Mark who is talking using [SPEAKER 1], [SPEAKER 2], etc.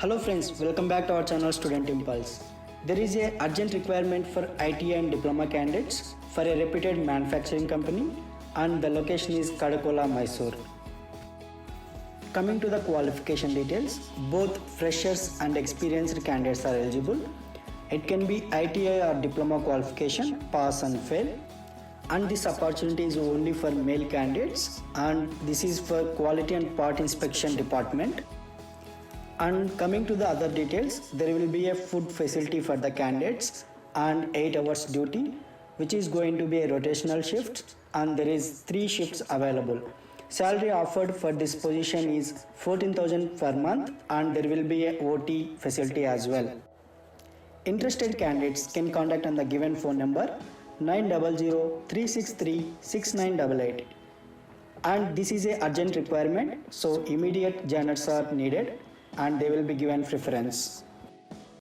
[SPEAKER 1] Hello friends, welcome back to our channel Student Impulse. There is a urgent requirement for ITI and diploma candidates for a reputed manufacturing company and the location is Kadakola, Mysore. Coming to the qualification details, both freshers and experienced candidates are eligible. It can be ITI or diploma qualification, pass and fail. And this opportunity is only for male candidates and this is for quality and part inspection department. And coming to the other details, there will be a food facility for the candidates and 8 hours duty, which is going to be a rotational shift and there is 3 shifts available. Salary offered for this position is 14,000 per month and there will be a OT facility as well. Interested candidates can contact on the given phone number 900-363-6988. And this is a urgent requirement, so immediate joiners are needed and they will be given preference.